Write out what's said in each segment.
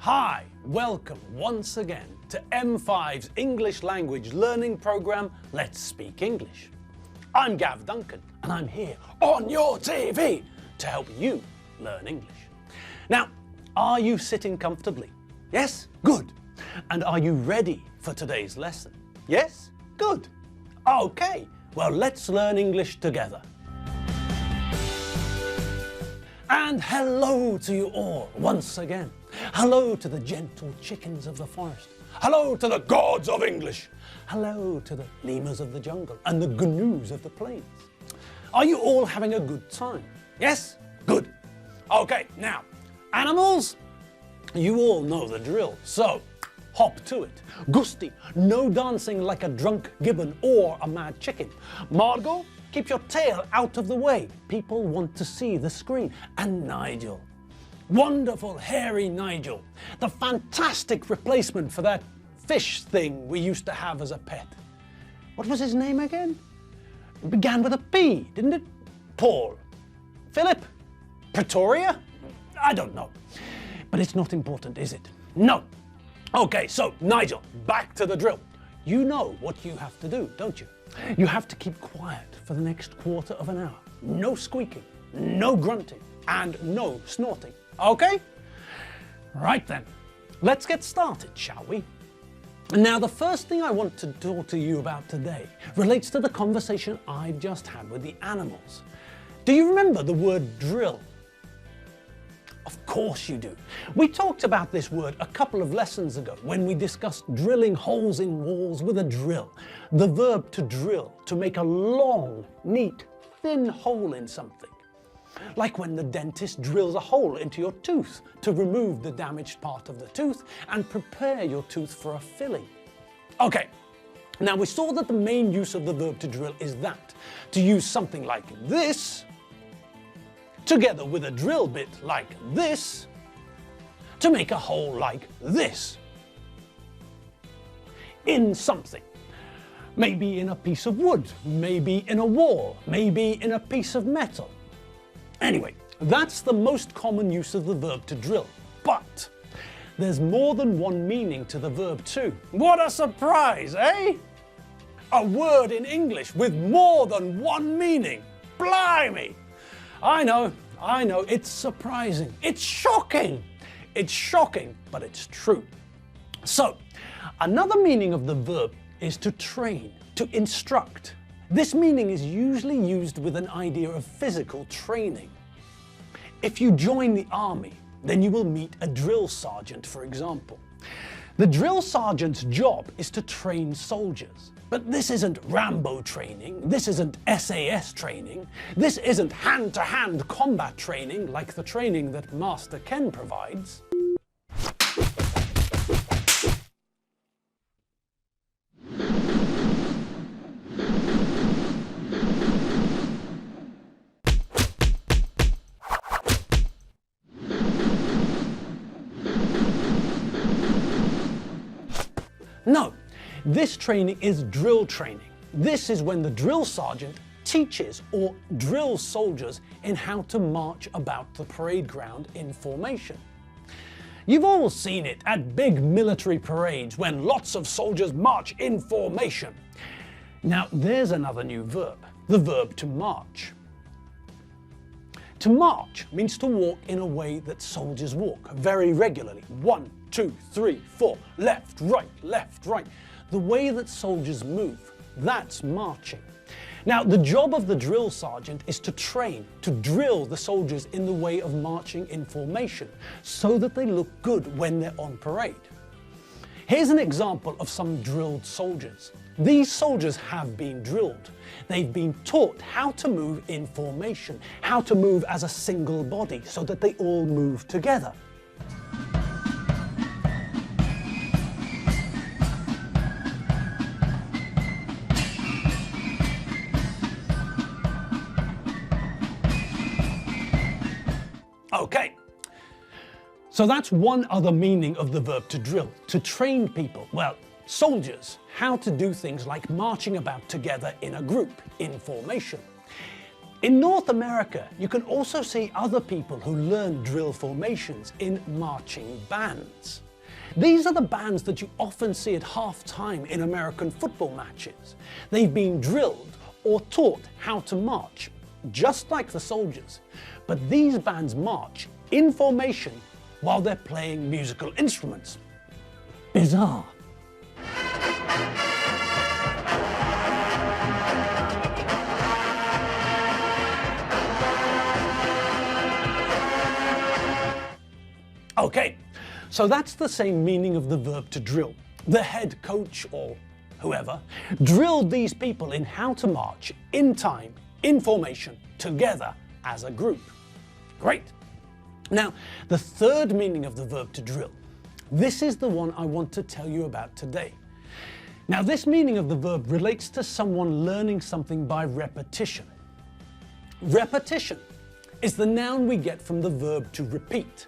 Hi, welcome once again to M5's English language learning program, Let's Speak English. I'm Gav Duncan and I'm here on your TV to help you learn English. Now, are you sitting comfortably? Yes? Good. And are you ready for today's lesson? Yes? Good. Okay, well let's learn English together. And hello to you all once again. Hello to the gentle chickens of the forest. Hello to the gods of English. Hello to the lemurs of the jungle and the gnus of the plains. Are you all having a good time? Yes? Good. Okay, now, animals, you all know the drill, so hop to it. Gusti, no dancing like a drunk gibbon or a mad chicken. Margot, keep your tail out of the way. People want to see the screen. And Nigel, wonderful hairy Nigel, the fantastic replacement for that fish thing we used to have as a pet. What was his name again? It began with a P, didn't it? Paul. Philip? Pretoria? I don't know. But it's not important, is it? No. Okay, so Nigel, back to the drill. You know what you have to do, don't you? You have to keep quiet for the next quarter of an hour. No squeaking, no grunting, and no snorting. Okay? Right then, let's get started, shall we? Now, the first thing I want to talk to you about today relates to the conversation I've just had with the animals. Do you remember the word drill? Of course you do. We talked about this word a couple of lessons ago when we discussed drilling holes in walls with a drill. The verb to drill, to make a long, neat, thin hole in something. Like when the dentist drills a hole into your tooth to remove the damaged part of the tooth and prepare your tooth for a filling. Okay, now we saw that the main use of the verb to drill is that, to use something like this, together with a drill bit like this, to make a hole like this. In something. Maybe in a piece of wood, maybe in a wall, maybe in a piece of metal. Anyway, that's the most common use of the verb to drill. But there's more than one meaning to the verb too. What a surprise, eh? A word in English with more than one meaning. Blimey! I know, it's surprising. It's shocking. It's shocking, but it's true. So, another meaning of the verb is to train, to instruct. This meaning is usually used with an idea of physical training. If you join the army, then you will meet a drill sergeant, for example. The drill sergeant's job is to train soldiers. But this isn't Rambo training, this isn't SAS training, this isn't hand-to-hand combat training like the training that Master Ken provides. No, this training is drill training. This is when the drill sergeant teaches or drills soldiers in how to march about the parade ground in formation. You've all seen it at big military parades when lots of soldiers march in formation. Now there's another new verb, the verb to march. To march means to walk in a way that soldiers walk very regularly. 1, 2, 3, 4, left, right. The way that soldiers move, that's marching. Now, the job of the drill sergeant is to train, to drill the soldiers in the way of marching in formation, so that they look good when they're on parade. Here's an example of some drilled soldiers. These soldiers have been drilled. They've been taught how to move in formation, how to move as a single body, so that they all move together. Okay, so that's one other meaning of the verb to drill, to train people, well, soldiers, how to do things like marching about together in a group, in formation. In North America, you can also see other people who learn drill formations in marching bands. These are the bands that you often see at half-time in American football matches. They've been drilled or taught how to march, just like the soldiers. But these bands march in formation while they're playing musical instruments. Bizarre. Okay, so that's the same meaning of the verb to drill. The head coach or whoever drilled these people in how to march in time, in formation, together as a group. Great. Now, the third meaning of the verb to drill, this is the one I want to tell you about today. Now, this meaning of the verb relates to someone learning something by repetition. Repetition is the noun we get from the verb to repeat.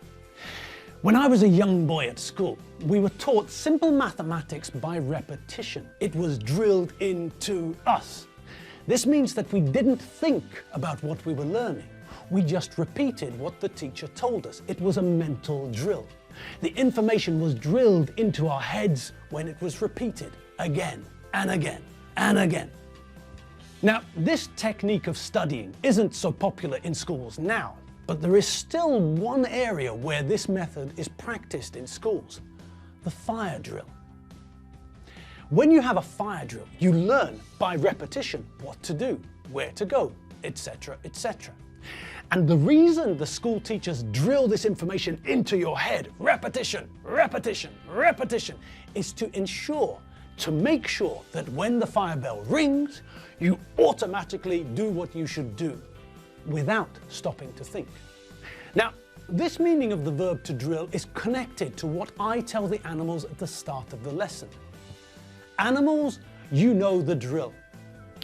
When I was a young boy at school, we were taught simple mathematics by repetition. It was drilled into us. This means that we didn't think about what we were learning. We just repeated what the teacher told us. It was a mental drill. The information was drilled into our heads when it was repeated again and again and again. Now, this technique of studying isn't so popular in schools now, but there is still one area where this method is practiced in schools: the fire drill. When you have a fire drill, you learn by repetition what to do, where to go, etc., etc. And the reason the school teachers drill this information into your head, repetition, repetition, repetition, is to make sure that when the fire bell rings, you automatically do what you should do without stopping to think. Now, this meaning of the verb to drill is connected to what I tell the animals at the start of the lesson. Animals, you know the drill.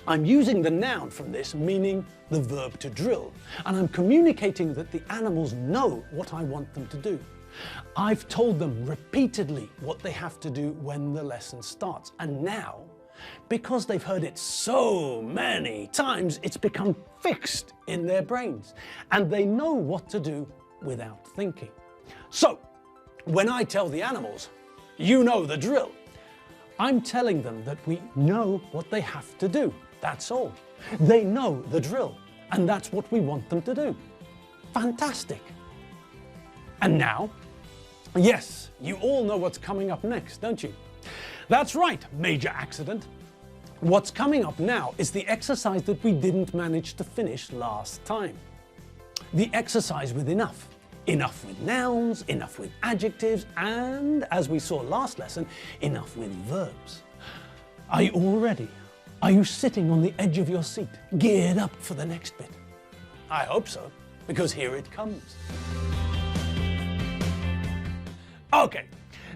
I'm using the noun from this, meaning the verb to drill, and I'm communicating that the animals know what I want them to do. I've told them repeatedly what they have to do when the lesson starts, and now, because they've heard it so many times, it's become fixed in their brains, and they know what to do without thinking. So, when I tell the animals, you know the drill, I'm telling them that we know what they have to do. That's all. They know the drill, and that's what we want them to do. Fantastic. And now, yes, you all know what's coming up next, don't you? That's right, Major Accident. What's coming up now is the exercise that we didn't manage to finish last time. The exercise with enough. Enough with nouns, enough with adjectives, and, as we saw last lesson, enough with verbs. Are you all ready? Are you sitting on the edge of your seat, geared up for the next bit? I hope so, because here it comes. Okay,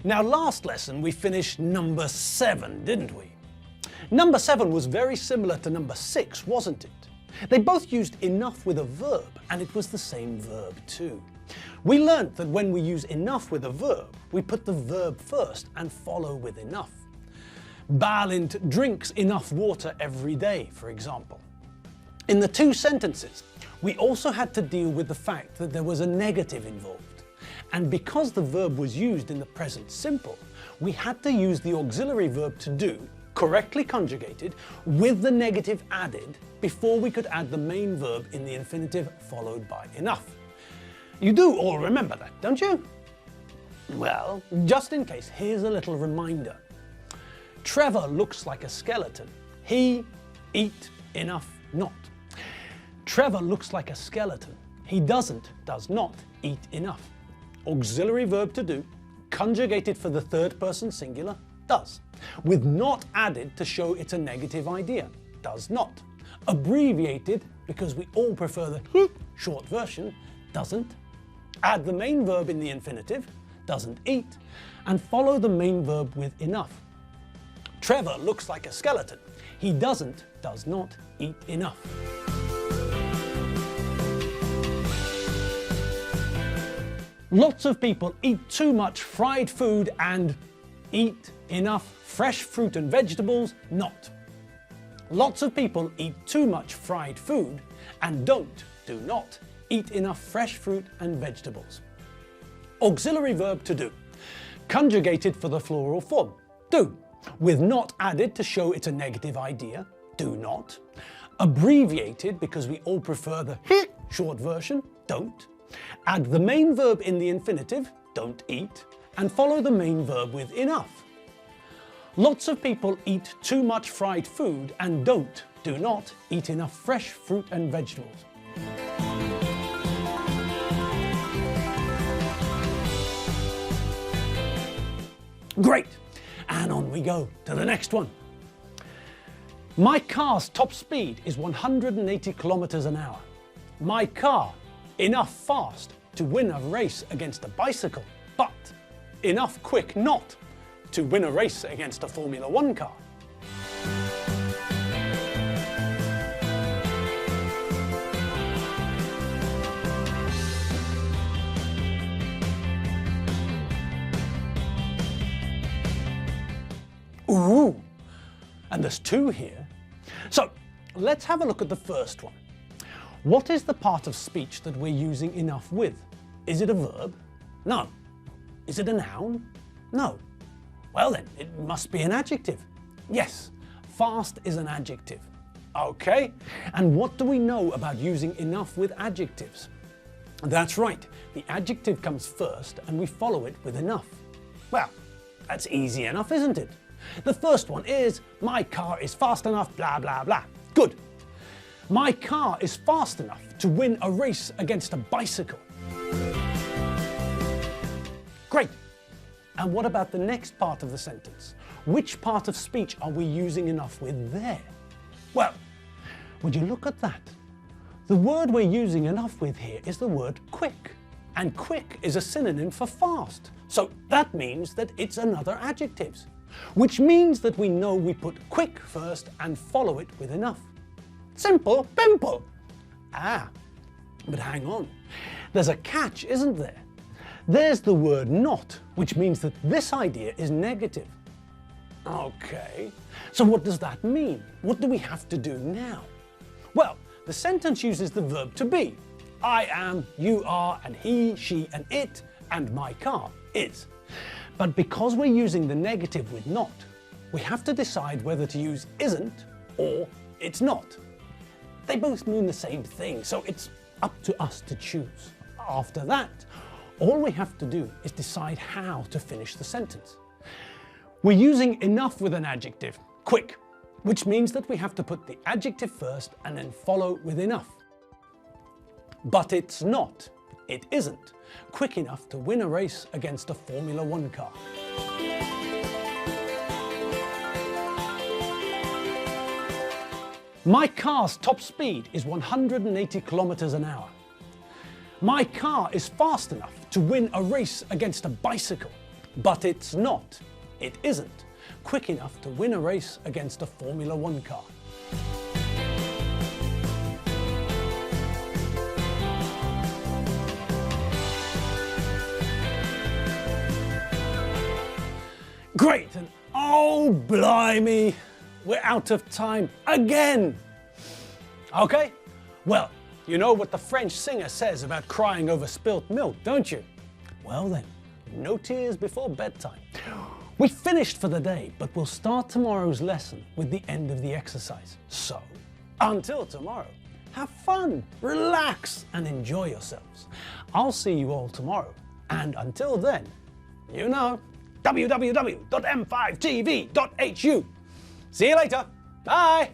now last lesson we finished number 7, didn't we? Number 7 was very similar to number 6, wasn't it? They both used enough with a verb, and it was the same verb too. We learnt that when we use enough with a verb, we put the verb first and follow with enough. Balint drinks enough water every day, for example. In the 2 sentences, we also had to deal with the fact that there was a negative involved. And because the verb was used in the present simple, we had to use the auxiliary verb to do, correctly conjugated, with the negative added, before we could add the main verb in the infinitive followed by enough. You do all remember that, don't you? Well, just in case, here's a little reminder. Trevor looks like a skeleton. He eat enough not. Trevor looks like a skeleton. He does not eat enough. Auxiliary verb to do, conjugated for the third person singular, does, with not added to show it's a negative idea, does not. Abbreviated, because we all prefer the short version, doesn't. Add the main verb in the infinitive, doesn't eat, and follow the main verb with enough. Trevor looks like a skeleton. He does not eat enough. Lots of people eat too much fried food and eat enough fresh fruit and vegetables not. Lots of people eat too much fried food and do not, eat enough fresh fruit and vegetables. Auxiliary verb to do. Conjugated for the plural form, do, with not added to show it's a negative idea, do not. Abbreviated because we all prefer the short version, don't. Add the main verb in the infinitive, don't eat, and follow the main verb with enough. Lots of people eat too much fried food and do not, eat enough fresh fruit and vegetables. Great! And on we go to the next one. My car's top speed is 180 kilometers an hour. My car, enough fast to win a race against a bicycle, but enough quick not to win a race against a Formula 1 car. Ooh, and there's two here. So let's have a look at the first one. What is the part of speech that we're using enough with? Is it a verb? No. Is it a noun? No. Well then, it must be an adjective. Yes, fast is an adjective. Okay, and what do we know about using enough with adjectives? That's right, the adjective comes first and we follow it with enough. Well, that's easy enough, isn't it? The first one is, my car is fast enough, blah, blah, blah. Good. My car is fast enough to win a race against a bicycle. Great. And what about the next part of the sentence? Which part of speech are we using enough with there? Well, would you look at that? The word we're using enough with here is the word quick. And quick is a synonym for fast. So that means that it's another adjective. Which means that we know we put quick first and follow it with enough. Simple, pimple. Ah, but hang on. There's a catch, isn't there? There's the word not, which means that this idea is negative. Okay, so what does that mean? What do we have to do now? Well, the sentence uses the verb to be. I am, you are, and he, she, and it, and my car is. But because we're using the negative with not, we have to decide whether to use isn't or it's not. They both mean the same thing, so it's up to us to choose. After that, all we have to do is decide how to finish the sentence. We're using enough with an adjective, quick, which means that we have to put the adjective first and then follow with enough. But it's not, it isn't, quick enough to win a race against a Formula 1 car. My car's top speed is 180 kilometers an hour. My car is fast enough to win a race against a bicycle, but it's not, it isn't, quick enough to win a race against a Formula 1 car. Great, and oh blimey, we're out of time again. Okay, well, you know what the French singer says about crying over spilt milk, don't you? Well then, no tears before bedtime. We finished for the day, but we'll start tomorrow's lesson with the end of the exercise. So, until tomorrow, have fun, relax, and enjoy yourselves. I'll see you all tomorrow, and until then, you know, www.m5tv.hu. See you later. Bye.